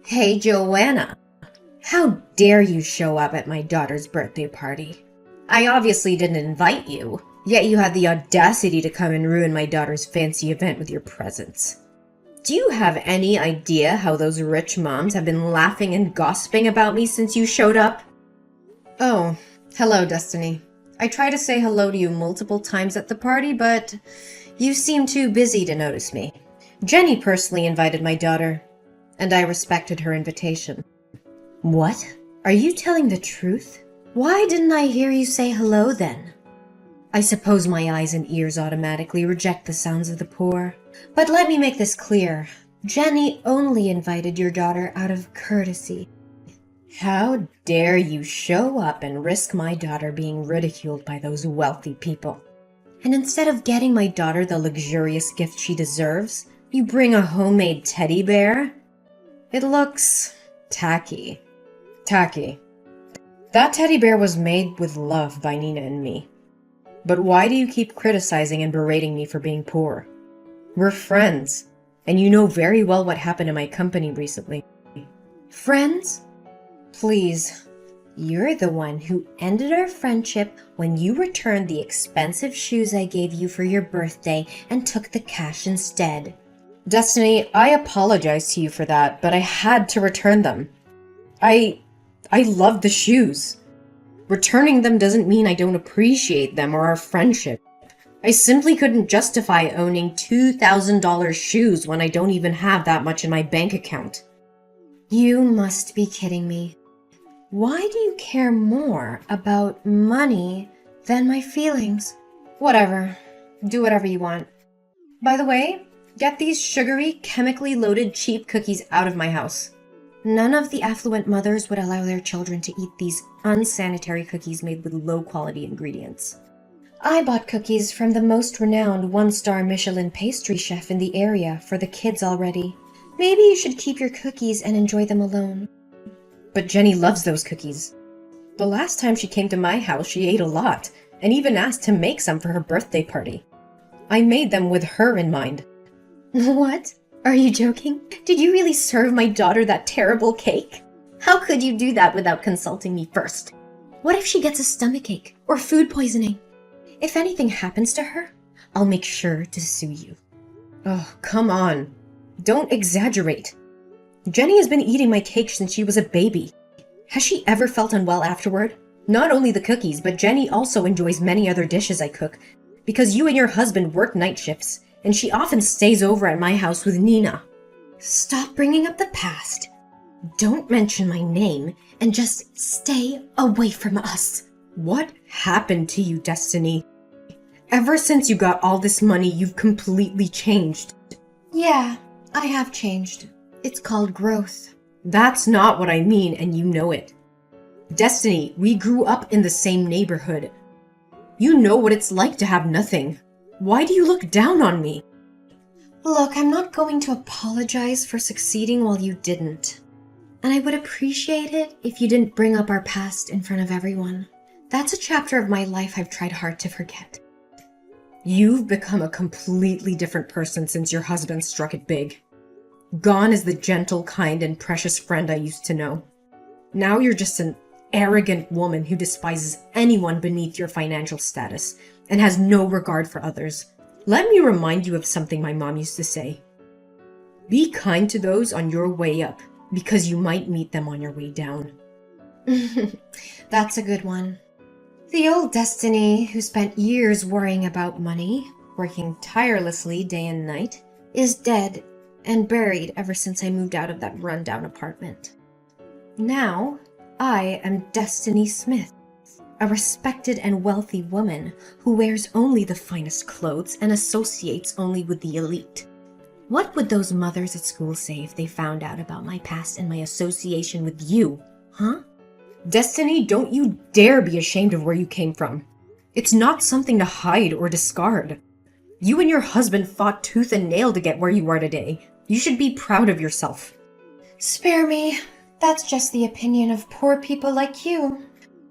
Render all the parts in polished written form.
Hey, Joanna. How dare you show up at my daughter's birthday party? I obviously didn't invite you, yet you had the audacity to come and ruin my daughter's fancy event with your presence. Do you have any idea how those rich moms have been laughing and gossiping about me since you showed up? Oh, hello, Destiny. I tried to say hello to you multiple times at the party, but you seem too busy to notice me. Jenny personally invited my daughter, and I respected her invitation. What? Are you telling the truth? Why didn't I hear you say hello then? I suppose my eyes and ears automatically reject the sounds of the poor. But let me make this clear. Jenny only invited your daughter out of courtesy. How dare you show up and risk my daughter being ridiculed by those wealthy people? And instead of getting my daughter the luxurious gift she deserves, you bring a homemade teddy bear? It looks tacky. Tacky. That teddy bear was made with love by Nina and me. But why do you keep criticizing and berating me for being poor? We're friends, and you know very well what happened in my company recently. Friends? Please. You're the one who ended our friendship when you returned the expensive shoes I gave you for your birthday and took the cash instead. Destiny, I apologize to you for that, but I had to return them. I love the shoes. Returning them doesn't mean I don't appreciate them or our friendship. I simply couldn't justify owning $2,000 shoes when I don't even have that much in my bank account. You must be kidding me. Why do you care more about money than my feelings? Whatever. Do whatever you want. By the way, get these sugary, chemically loaded cheap cookies out of my house. None of the affluent mothers would allow their children to eat these unsanitary cookies made with low-quality ingredients. I bought cookies from the most renowned one-star Michelin pastry chef in the area for the kids already. Maybe you should keep your cookies and enjoy them alone. But Jenny loves those cookies. The last time she came to my house, she ate a lot, and even asked to make some for her birthday party. I made them with her in mind. What? Are you joking? Did you really serve my daughter that terrible cake? How could you do that without consulting me first? What if she gets a stomachache or food poisoning? If anything happens to her, I'll make sure to sue you. Oh, come on. Don't exaggerate. Jenny has been eating my cake since she was a baby. Has she ever felt unwell afterward? Not only the cookies, but Jenny also enjoys many other dishes I cook, because you and your husband work night shifts, and she often stays over at my house with Nina. Stop bringing up the past. Don't mention my name, and just stay away from us. What happened to you, Destiny? Ever since you got all this money, you've completely changed. Yeah, I have changed. It's called growth. That's not what I mean, and you know it. Destiny, we grew up in the same neighborhood. You know what it's like to have nothing. Why do you look down on me? Look, I'm not going to apologize for succeeding while you didn't. And I would appreciate it if you didn't bring up our past in front of everyone. That's a chapter of my life I've tried hard to forget. You've become a completely different person since your husband struck it big. Gone is the gentle, kind, and precious friend I used to know. Now you're just an arrogant woman who despises anyone beneath your financial status and has no regard for others. Let me remind you of something my mom used to say. Be kind to those on your way up, because you might meet them on your way down. That's a good one. The old Destiny, who spent years worrying about money, working tirelessly day and night, is dead and buried ever since I moved out of that rundown apartment. Now, I am Destiny Smith, a respected and wealthy woman who wears only the finest clothes and associates only with the elite. What would those mothers at school say if they found out about my past and my association with you, huh? Destiny, don't you dare be ashamed of where you came from. It's not something to hide or discard. You and your husband fought tooth and nail to get where you are today. You should be proud of yourself. Spare me. That's just the opinion of poor people like you.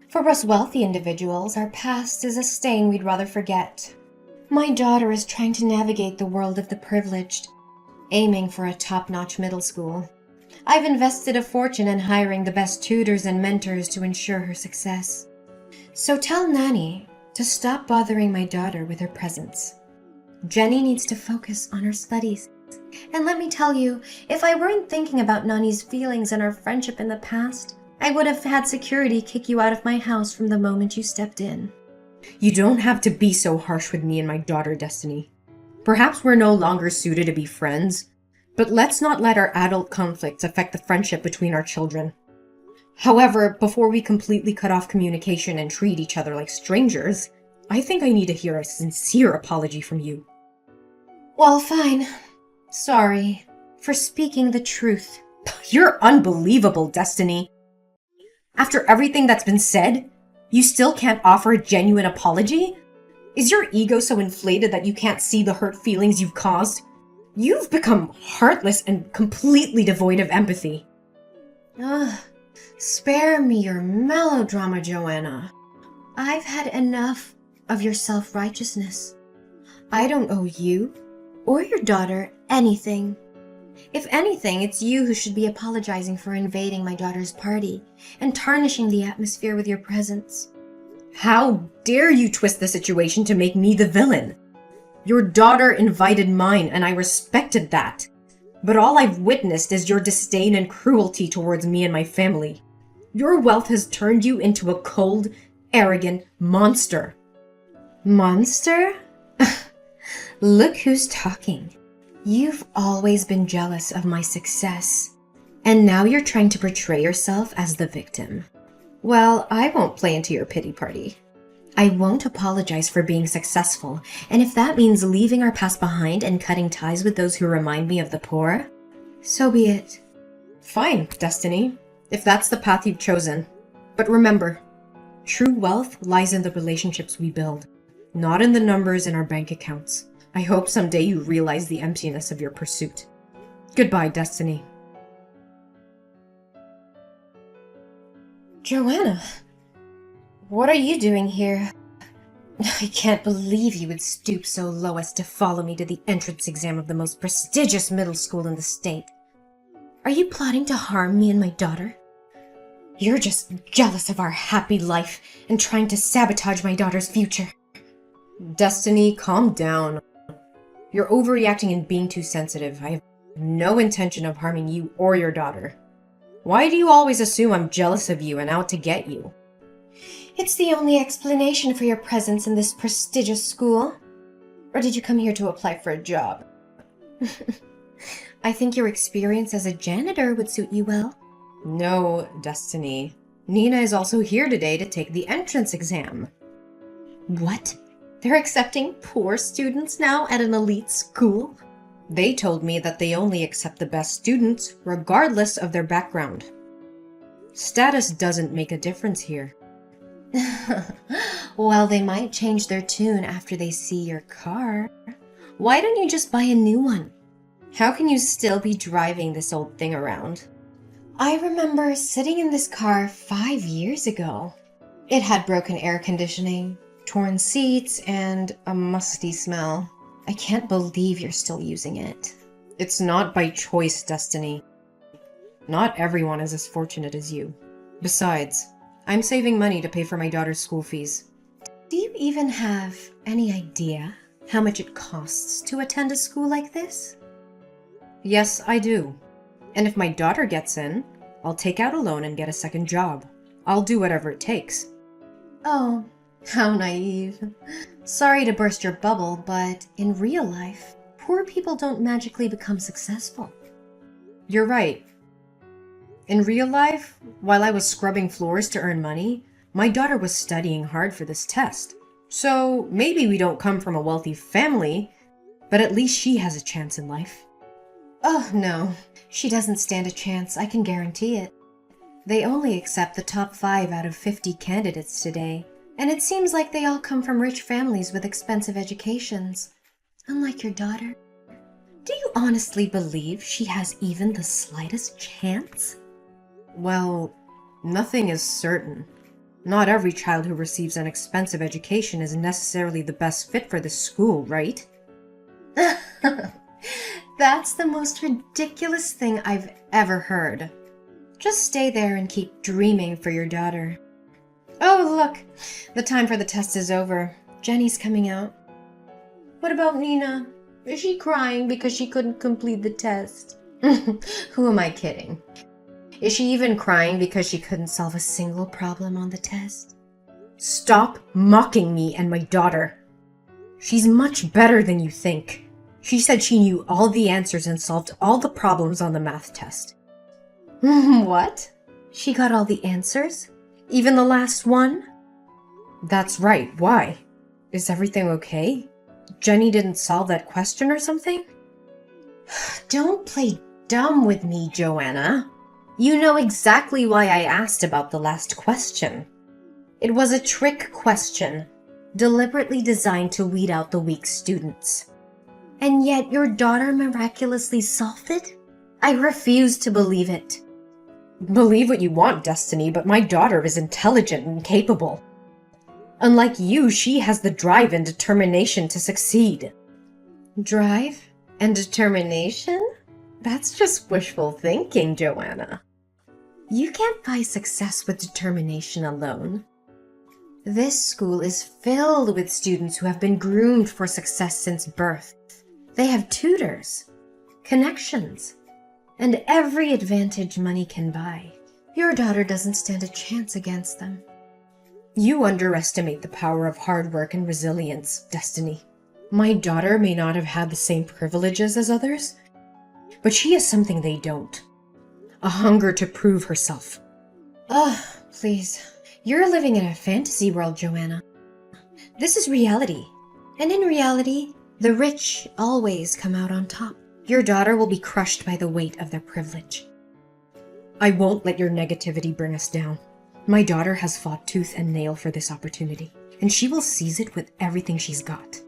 For us wealthy individuals, our past is a stain we'd rather forget. My daughter is trying to navigate the world of the privileged, aiming for a top-notch middle school. I've invested a fortune in hiring the best tutors and mentors to ensure her success. So tell Nanny to stop bothering my daughter with her presence. Jenny needs to focus on her studies. And let me tell you, if I weren't thinking about Nani's feelings and our friendship in the past, I would have had security kick you out of my house from the moment you stepped in. You don't have to be so harsh with me and my daughter, Destiny. Perhaps we're no longer suited to be friends, but let's not let our adult conflicts affect the friendship between our children. However, before we completely cut off communication and treat each other like strangers, I think I need to hear a sincere apology from you. Well, fine. Sorry for speaking the truth. You're unbelievable, Destiny. After everything that's been said, you still can't offer a genuine apology? Is your ego so inflated that you can't see the hurt feelings you've caused? You've become heartless and completely devoid of empathy. Ugh, spare me your melodrama, Joanna. I've had enough of your self-righteousness. I don't owe you or your daughter anything. If anything, it's you who should be apologizing for invading my daughter's party and tarnishing the atmosphere with your presence. How dare you twist the situation to make me the villain? Your daughter invited mine, and I respected that. But all I've witnessed is your disdain and cruelty towards me and my family. Your wealth has turned you into a cold, arrogant monster. Monster? Look who's talking. You've always been jealous of my success, and now you're trying to portray yourself as the victim. Well, I won't play into your pity party. I won't apologize for being successful, and if that means leaving our past behind and cutting ties with those who remind me of the poor, so be it. Fine, Destiny, if that's the path you've chosen. But remember, true wealth lies in the relationships we build, not in the numbers in our bank accounts. I hope someday you realize the emptiness of your pursuit. Goodbye, Destiny. Joanna, what are you doing here? I can't believe you would stoop so low as to follow me to the entrance exam of the most prestigious middle school in the state. Are you plotting to harm me and my daughter? You're just jealous of our happy life and trying to sabotage my daughter's future. Destiny, calm down. You're overreacting and being too sensitive. I have no intention of harming you or your daughter. Why do you always assume I'm jealous of you and out to get you? It's the only explanation for your presence in this prestigious school. Or did you come here to apply for a job? I think your experience as a janitor would suit you well. No, Destiny. Nina is also here today to take the entrance exam. What? They're accepting poor students now at an elite school? They told me that they only accept the best students, regardless of their background. Status doesn't make a difference here. Well, they might change their tune after they see your car. Why don't you just buy a new one? How can you still be driving this old thing around? I remember sitting in this car 5 years ago. It had broken air conditioning, torn seats, and a musty smell. I can't believe you're still using it. It's not by choice, Destiny. Not everyone is as fortunate as you. Besides, I'm saving money to pay for my daughter's school fees. Do you even have any idea how much it costs to attend a school like this? Yes, I do. And if my daughter gets in, I'll take out a loan and get a second job. I'll do whatever it takes. Oh, how naive. Sorry to burst your bubble, but in real life, poor people don't magically become successful. You're right. In real life, while I was scrubbing floors to earn money, my daughter was studying hard for this test. So maybe we don't come from a wealthy family, but at least she has a chance in life. Oh, no. She doesn't stand a chance, I can guarantee it. They only accept the top 5 out of 50 candidates today, and it seems like they all come from rich families with expensive educations. Unlike your daughter. Do you honestly believe she has even the slightest chance? Well, nothing is certain. Not every child who receives an expensive education is necessarily the best fit for this school, right? That's the most ridiculous thing I've ever heard. Just stay there and keep dreaming for your daughter. Oh, look, the time for the test is over. Jenny's coming out. What about Nina? Is she crying because she couldn't complete the test? Who am I kidding? Is she even crying because she couldn't solve a single problem on the test? Stop mocking me and my daughter. She's much better than you think. She said she knew all the answers and solved all the problems on the math test. What? She got all the answers? Even the last one? That's right. Why? Is everything okay? Jenny didn't solve that question or something? Don't play dumb with me, Joanna. You know exactly why I asked about the last question. It was a trick question, deliberately designed to weed out the weak students. And yet your daughter miraculously solved it? I refuse to believe it. Believe what you want, Destiny, but my daughter is intelligent and capable. Unlike you, she has the drive and determination to succeed. Drive and determination? That's just wishful thinking, Joanna. You can't buy success with determination alone. This school is filled with students who have been groomed for success since birth. They have tutors, connections, and every advantage money can buy. Your daughter doesn't stand a chance against them. You underestimate the power of hard work and resilience, Destiny. My daughter may not have had the same privileges as others, but she has something they don't. A hunger to prove herself. Ugh, please. You're living in a fantasy world, Joanna. This is reality. And in reality, the rich always come out on top. Your daughter will be crushed by the weight of their privilege. I won't let your negativity bring us down. My daughter has fought tooth and nail for this opportunity, and she will seize it with everything she's got.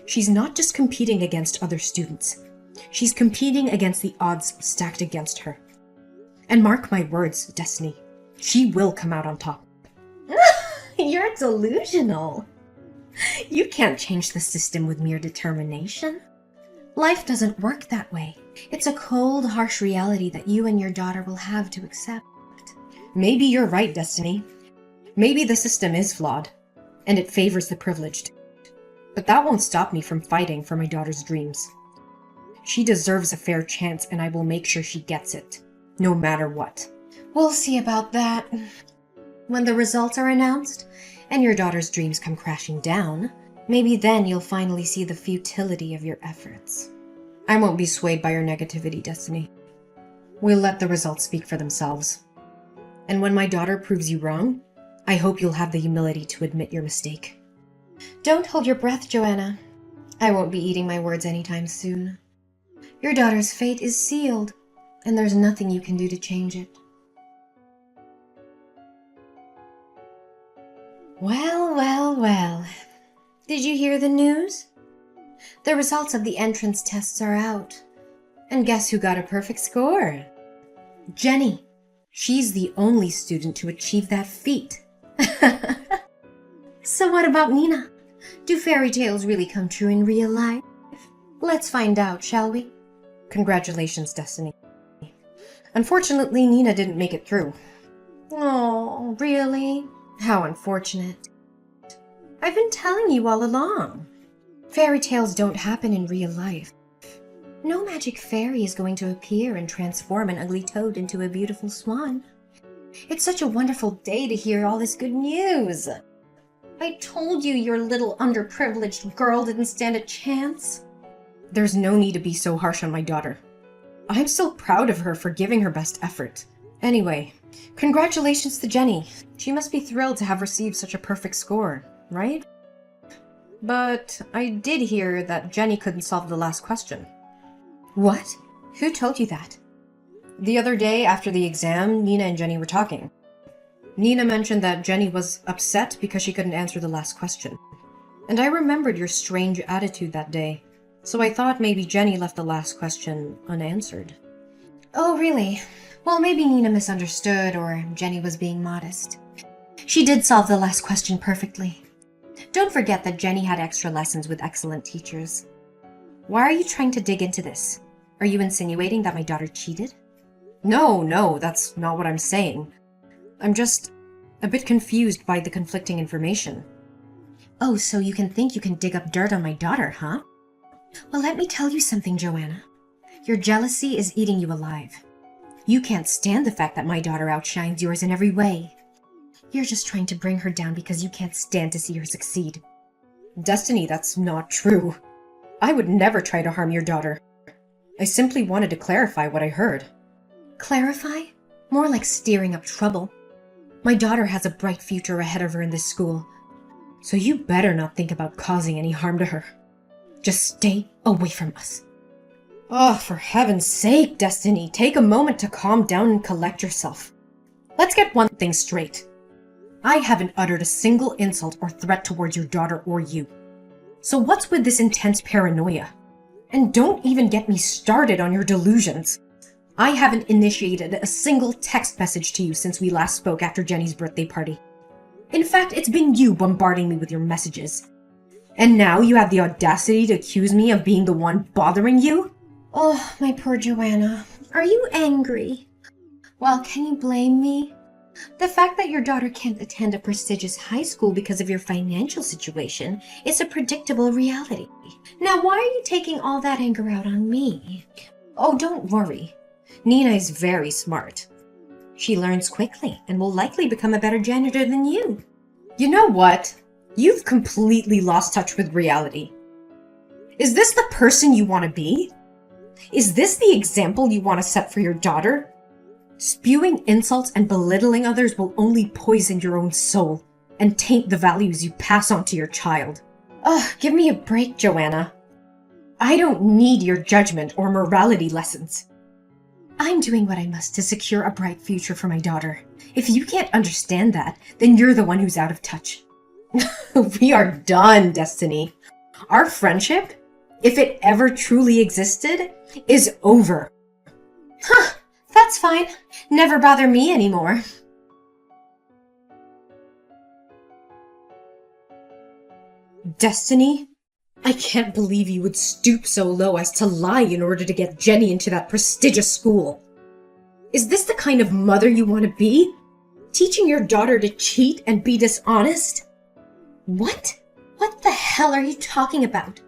She's not just competing against other students. She's competing against the odds stacked against her. And mark my words, Destiny, she will come out on top. You're delusional. You can't change the system with mere determination. Life doesn't work that way. It's a cold, harsh reality that you and your daughter will have to accept. Maybe you're right, Destiny. Maybe the system is flawed, and it favors the privileged. But that won't stop me from fighting for my daughter's dreams. She deserves a fair chance, and I will make sure she gets it, no matter what. We'll see about that. When the results are announced, and your daughter's dreams come crashing down, maybe then you'll finally see the futility of your efforts. I won't be swayed by your negativity, Destiny. We'll let the results speak for themselves. And when my daughter proves you wrong, I hope you'll have the humility to admit your mistake. Don't hold your breath, Joanna. I won't be eating my words anytime soon. Your daughter's fate is sealed, and there's nothing you can do to change it. Well, well, well. Did you hear the news? The results of the entrance tests are out. And guess who got a perfect score? Jenny. She's the only student to achieve that feat. So what about Nina? Do fairy tales really come true in real life? Let's find out, shall we? Congratulations, Destiny. Unfortunately, Nina didn't make it through. Oh, really? How unfortunate. I've been telling you all along. Fairy tales don't happen in real life. No magic fairy is going to appear and transform an ugly toad into a beautiful swan. It's such a wonderful day to hear all this good news. I told you your little underprivileged girl didn't stand a chance. There's no need to be so harsh on my daughter. I'm so proud of her for giving her best effort. Anyway, congratulations to Jenny. She must be thrilled to have received such a perfect score, right? But I did hear that Jenny couldn't solve the last question. What? Who told you that? The other day after the exam, Nina and Jenny were talking. Nina mentioned that Jenny was upset because she couldn't answer the last question. And I remembered your strange attitude that day, so I thought maybe Jenny left the last question unanswered. Oh, really? Well, maybe Nina misunderstood, or Jenny was being modest. She did solve the last question perfectly. Don't forget that Jenny had extra lessons with excellent teachers. Why are you trying to dig into this? Are you insinuating that my daughter cheated? No, that's not what I'm saying. I'm just a bit confused by the conflicting information. Oh, so you think you can dig up dirt on my daughter, huh? Well, let me tell you something, Joanna. Your jealousy is eating you alive. You can't stand the fact that my daughter outshines yours in every way. You're just trying to bring her down because you can't stand to see her succeed. Destiny, that's not true. I would never try to harm your daughter. I simply wanted to clarify what I heard. Clarify? More like stirring up trouble. My daughter has a bright future ahead of her in this school, so you better not think about causing any harm to her. Just stay away from us. Oh, for heaven's sake, Destiny, take a moment to calm down and collect yourself. Let's get one thing straight. I haven't uttered a single insult or threat towards your daughter or you. So what's with this intense paranoia? And don't even get me started on your delusions. I haven't initiated a single text message to you since we last spoke after Jenny's birthday party. In fact, it's been you bombarding me with your messages. And now you have the audacity to accuse me of being the one bothering you? Oh, my poor Joanna. Are you angry? Well, can you blame me? The fact that your daughter can't attend a prestigious high school because of your financial situation is a predictable reality. Now, why are you taking all that anger out on me? Oh, don't worry. Nina is very smart. She learns quickly and will likely become a better janitor than you. You know what? You've completely lost touch with reality. Is this the person you want to be? Is this the example you want to set for your daughter? Spewing insults and belittling others will only poison your own soul and taint the values you pass on to your child. Ugh, give me a break, Joanna. I don't need your judgment or morality lessons. I'm doing what I must to secure a bright future for my daughter. If you can't understand that, then you're the one who's out of touch. We are done, Destiny. Our friendship, if it ever truly existed, is over. Huh, that's fine. Never bother me anymore. Destiny? I can't believe you would stoop so low as to lie in order to get Jenny into that prestigious school. Is this the kind of mother you want to be? Teaching your daughter to cheat and be dishonest? What? What the hell are you talking about?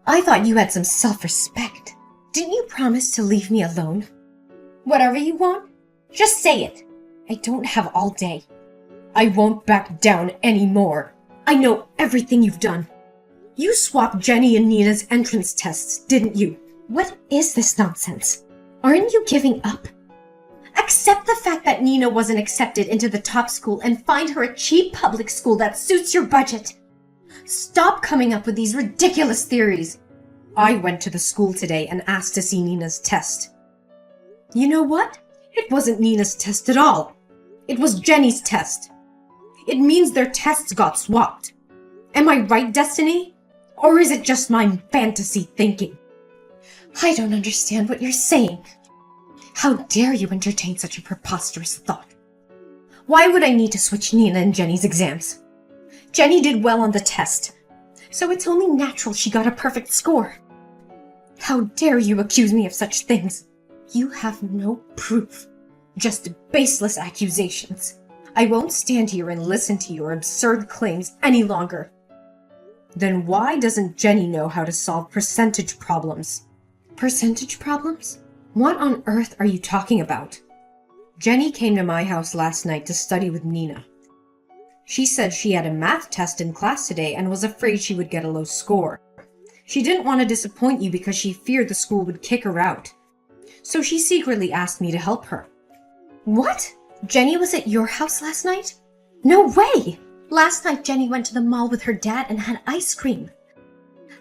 I thought you had some self-respect. Didn't you promise to leave me alone? Whatever you want, just say it. I don't have all day. I won't back down anymore. I know everything you've done. You swapped Jenny and Nina's entrance tests, didn't you? What is this nonsense? Aren't you giving up? Accept the fact that Nina wasn't accepted into the top school and find her a cheap public school that suits your budget. Stop coming up with these ridiculous theories. I went to the school today and asked to see Nina's test. You know what? It wasn't Nina's test at all. It was Jenny's test. It means their tests got swapped. Am I right, Destiny? Or is it just my fantasy thinking? I don't understand what you're saying. How dare you entertain such a preposterous thought? Why would I need to switch Nina and Jenny's exams? Jenny did well on the test, so it's only natural she got a perfect score. How dare you accuse me of such things? You have no proof, just baseless accusations. I won't stand here and listen to your absurd claims any longer. Then why doesn't Jenny know how to solve percentage problems? Percentage problems? What on earth are you talking about? Jenny came to my house last night to study with Nina. She said she had a math test in class today and was afraid she would get a low score. She didn't want to disappoint you because she feared the school would kick her out. So she secretly asked me to help her. What? Jenny was at your house last night? No way! Last night Jenny went to the mall with her dad and had ice cream.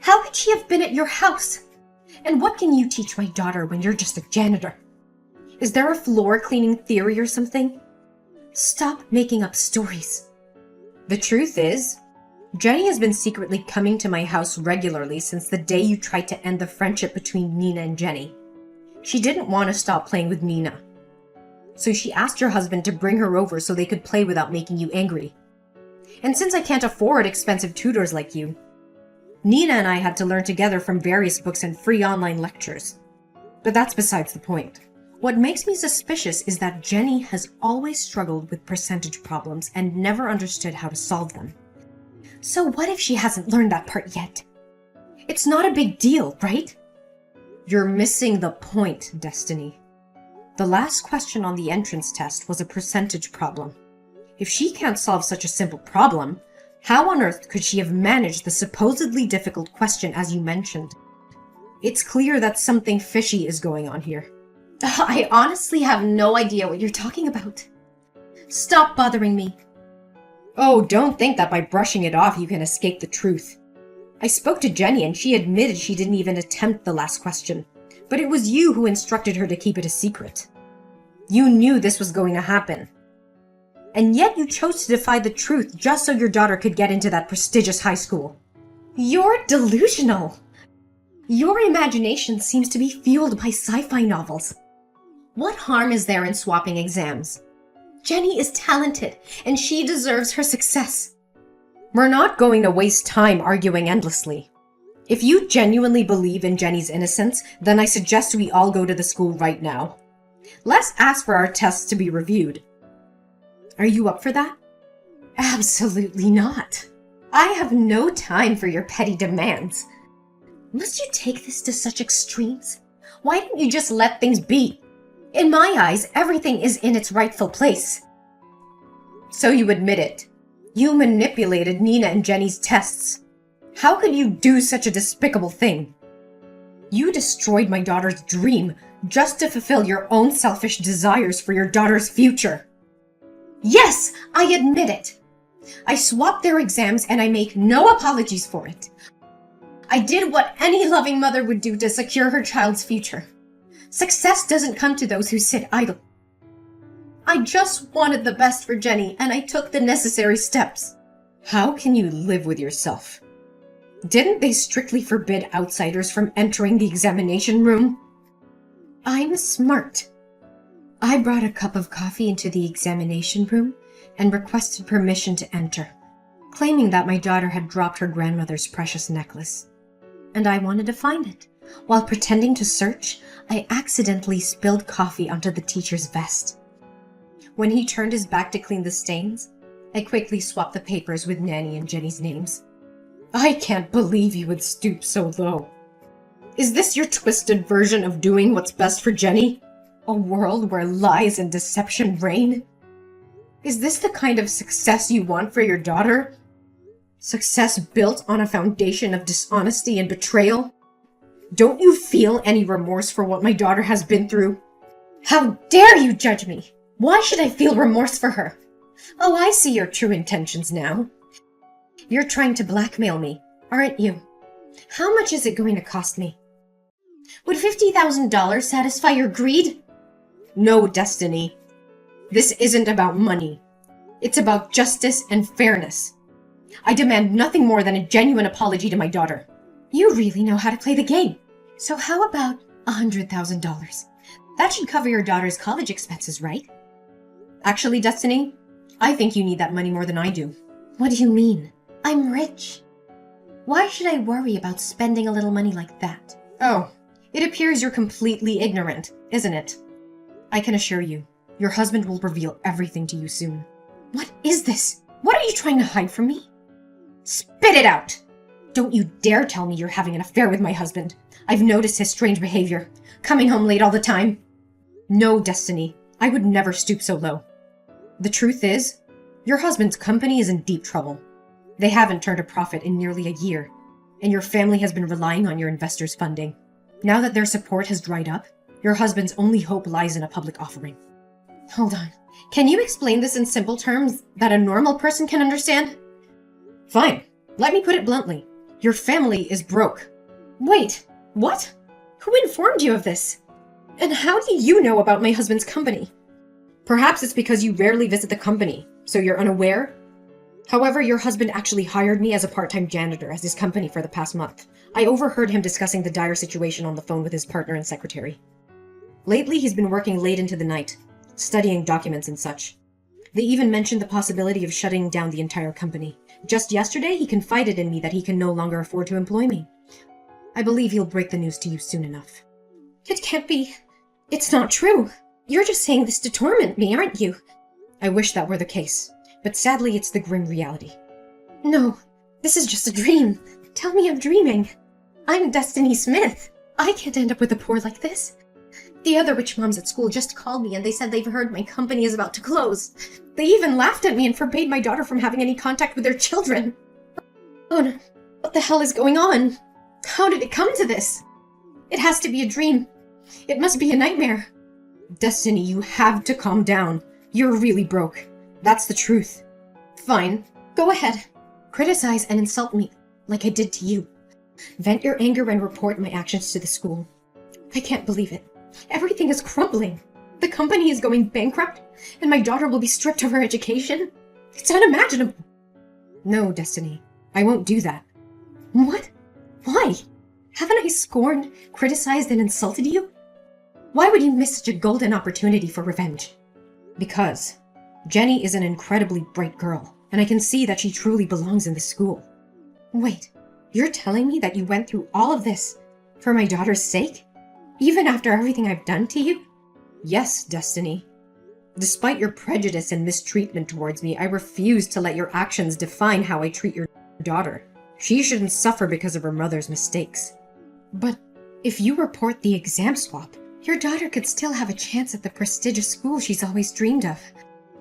How could she have been at your house? And what can you teach my daughter when you're just a janitor? Is there a floor cleaning theory or something? Stop making up stories. The truth is, Jenny has been secretly coming to my house regularly since the day you tried to end the friendship between Nina and Jenny. She didn't want to stop playing with Nina. So she asked your husband to bring her over so they could play without making you angry. And since I can't afford expensive tutors like you, Nina and I had to learn together from various books and free online lectures. But that's besides the point. What makes me suspicious is that Jenny has always struggled with percentage problems and never understood how to solve them. So what if she hasn't learned that part yet? It's not a big deal, right? You're missing the point, Destiny. The last question on the entrance test was a percentage problem. If she can't solve such a simple problem, how on earth could she have managed the supposedly difficult question as you mentioned? It's clear that something fishy is going on here. I honestly have no idea what you're talking about. Stop bothering me. Oh, don't think that by brushing it off you can escape the truth. I spoke to Jenny and she admitted she didn't even attempt the last question, but it was you who instructed her to keep it a secret. You knew this was going to happen. And yet you chose to defy the truth just so your daughter could get into that prestigious high school. You're delusional. Your imagination seems to be fueled by sci-fi novels. What harm is there in swapping exams? Jenny is talented, and she deserves her success. We're not going to waste time arguing endlessly. If you genuinely believe in Jenny's innocence, then I suggest we all go to the school right now. Let's ask for our tests to be reviewed. Are you up for that? Absolutely not. I have no time for your petty demands. Must you take this to such extremes? Why don't you just let things be? In my eyes, everything is in its rightful place. So you admit it. You manipulated Nina and Jenny's tests. How could you do such a despicable thing? You destroyed my daughter's dream just to fulfill your own selfish desires for your daughter's future. Yes, I admit it. I swapped their exams and I make no apologies for it. I did what any loving mother would do to secure her child's future. Success doesn't come to those who sit idle. I just wanted the best for Jenny, and I took the necessary steps. How can you live with yourself? Didn't they strictly forbid outsiders from entering the examination room? I'm smart. I brought a cup of coffee into the examination room and requested permission to enter, claiming that my daughter had dropped her grandmother's precious necklace. And I wanted to find it. While pretending to search, I accidentally spilled coffee onto the teacher's vest. When he turned his back to clean the stains, I quickly swapped the papers with Nanny and Jenny's names. I can't believe you would stoop so low. Is this your twisted version of doing what's best for Jenny? A world where lies and deception reign? Is this the kind of success you want for your daughter? Success built on a foundation of dishonesty and betrayal? Don't you feel any remorse for what my daughter has been through? How dare you judge me? Why should I feel remorse for her? Oh, I see your true intentions now. You're trying to blackmail me, aren't you? How much is it going to cost me? Would $50,000 satisfy your greed? No, Destiny. This isn't about money. It's about justice and fairness. I demand nothing more than a genuine apology to my daughter. You really know how to play the game. So how about $100,000? That should cover your daughter's college expenses, right? Actually, Destiny, I think you need that money more than I do. What do you mean? I'm rich. Why should I worry about spending a little money like that? Oh, it appears you're completely ignorant, isn't it? I can assure you, your husband will reveal everything to you soon. What is this? What are you trying to hide from me? Spit it out! Don't you dare tell me you're having an affair with my husband. I've noticed his strange behavior, coming home late all the time. No, Destiny, I would never stoop so low. The truth is, your husband's company is in deep trouble. They haven't turned a profit in nearly a year, and your family has been relying on your investors' funding. Now that their support has dried up, your husband's only hope lies in a public offering. Hold on. Can you explain this in simple terms that a normal person can understand? Fine. Let me put it bluntly. Your family is broke. Wait, what? Who informed you of this? And how do you know about my husband's company? Perhaps it's because you rarely visit the company, so you're unaware? However, your husband actually hired me as a part-time janitor at his company for the past month. I overheard him discussing the dire situation on the phone with his partner and secretary. Lately, he's been working late into the night, studying documents and such. They even mentioned the possibility of shutting down the entire company. Just yesterday, he confided in me that he can no longer afford to employ me. I believe he'll break the news to you soon enough. It can't be. It's not true. You're just saying this to torment me, aren't you? I wish that were the case, but sadly it's the grim reality. No, this is just a dream. Tell me I'm dreaming. I'm Destiny Smith. I can't end up with a poor like this. The other rich moms at school just called me and they said they've heard my company is about to close. They even laughed at me and forbade my daughter from having any contact with their children. Oh no, what the hell is going on? How did it come to this? It has to be a dream. It must be a nightmare. Destiny, you have to calm down. You're really broke. That's the truth. Fine, go ahead. Criticize and insult me, like I did to you. Vent your anger and report my actions to the school. I can't believe it. Everything is crumbling. The company is going bankrupt, and my daughter will be stripped of her education. It's unimaginable. No, Destiny, I won't do that. What? Why? Haven't I scorned, criticized, and insulted you? Why would you miss such a golden opportunity for revenge? Because Jenny is an incredibly bright girl, and I can see that she truly belongs in this school. Wait, you're telling me that you went through all of this for my daughter's sake? Even after everything I've done to you? Yes, Destiny. Despite your prejudice and mistreatment towards me, I refuse to let your actions define how I treat your daughter. She shouldn't suffer because of her mother's mistakes. But if you report the exam swap, your daughter could still have a chance at the prestigious school she's always dreamed of.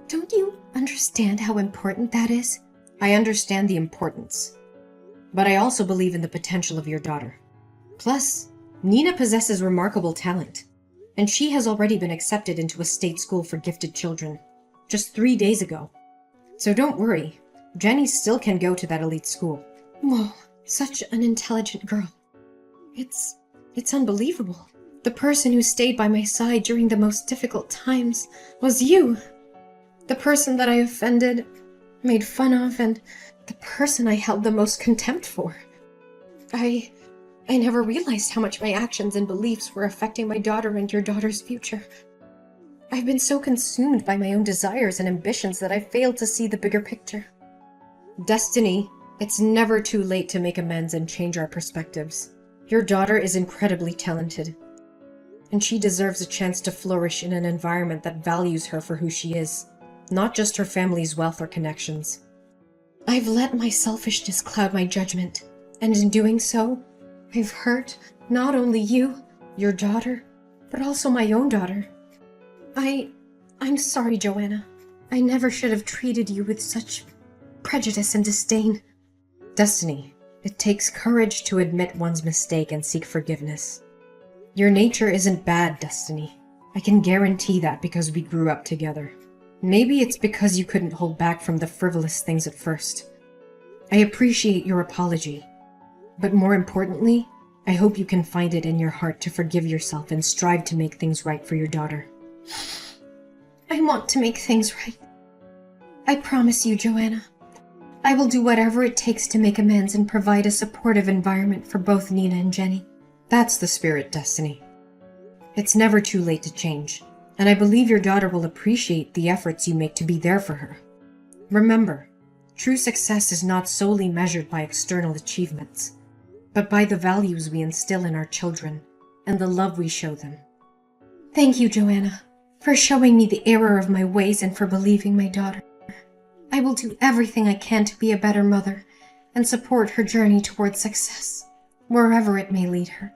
Don't you understand how important that is? I understand the importance. But I also believe in the potential of your daughter. Plus, Nina possesses remarkable talent, and she has already been accepted into a state school for gifted children, just 3 days ago. So don't worry, Jenny still can go to that elite school. Whoa, such an intelligent girl. It's unbelievable. The person who stayed by my side during the most difficult times was you. The person that I offended, made fun of, and the person I held the most contempt for. I never realized how much my actions and beliefs were affecting my daughter and your daughter's future. I've been so consumed by my own desires and ambitions that I failed to see the bigger picture. Destiny, it's never too late to make amends and change our perspectives. Your daughter is incredibly talented, and she deserves a chance to flourish in an environment that values her for who she is, not just her family's wealth or connections. I've let my selfishness cloud my judgment, and in doing so, I've hurt not only you, your daughter, but also my own daughter. I'm sorry, Joanna. I never should have treated you with such prejudice and disdain. Destiny, it takes courage to admit one's mistake and seek forgiveness. Your nature isn't bad, Destiny. I can guarantee that because we grew up together. Maybe it's because you couldn't hold back from the frivolous things at first. I appreciate your apology. But more importantly, I hope you can find it in your heart to forgive yourself and strive to make things right for your daughter. I want to make things right. I promise you, Joanna. I will do whatever it takes to make amends and provide a supportive environment for both Nina and Jenny. That's the spirit, Destiny. It's never too late to change, and I believe your daughter will appreciate the efforts you make to be there for her. Remember, true success is not solely measured by external achievements, but by the values we instill in our children and the love we show them. Thank you, Joanna, for showing me the error of my ways and for believing my daughter. I will do everything I can to be a better mother and support her journey towards success, wherever it may lead her.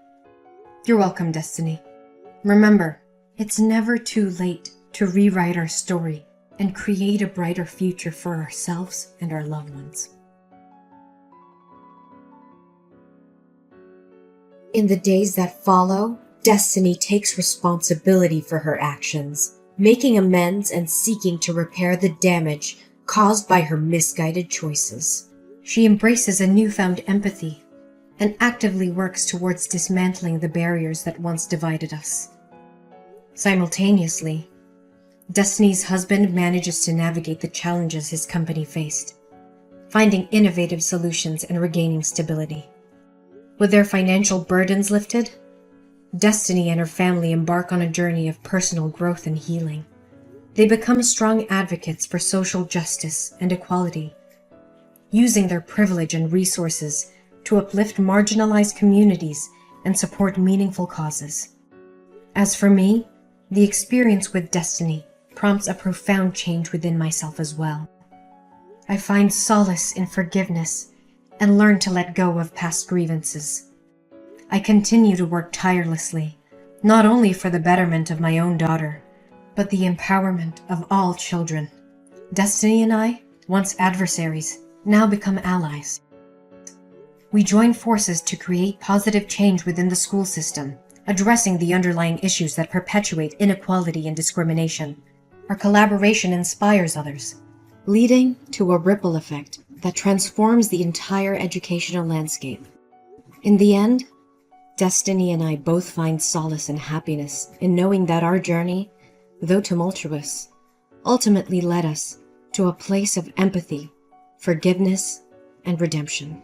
You're welcome, Destiny. Remember, it's never too late to rewrite our story and create a brighter future for ourselves and our loved ones. In the days that follow, Destiny takes responsibility for her actions, making amends and seeking to repair the damage caused by her misguided choices. She embraces a newfound empathy and actively works towards dismantling the barriers that once divided us. Simultaneously, Destiny's husband manages to navigate the challenges his company faced, finding innovative solutions and regaining stability. With their financial burdens lifted, Destiny and her family embark on a journey of personal growth and healing. They become strong advocates for social justice and equality, using their privilege and resources to uplift marginalized communities and support meaningful causes. As for me, the experience with Destiny prompts a profound change within myself as well. I find solace in forgiveness and learn to let go of past grievances. I continue to work tirelessly, not only for the betterment of my own daughter, but the empowerment of all children. Destiny and I, once adversaries, now become allies. We join forces to create positive change within the school system, addressing the underlying issues that perpetuate inequality and discrimination. Our collaboration inspires others, leading to a ripple effect that transforms the entire educational landscape. In the end, Destiny and I both find solace and happiness in knowing that our journey, though tumultuous, ultimately led us to a place of empathy, forgiveness, and redemption.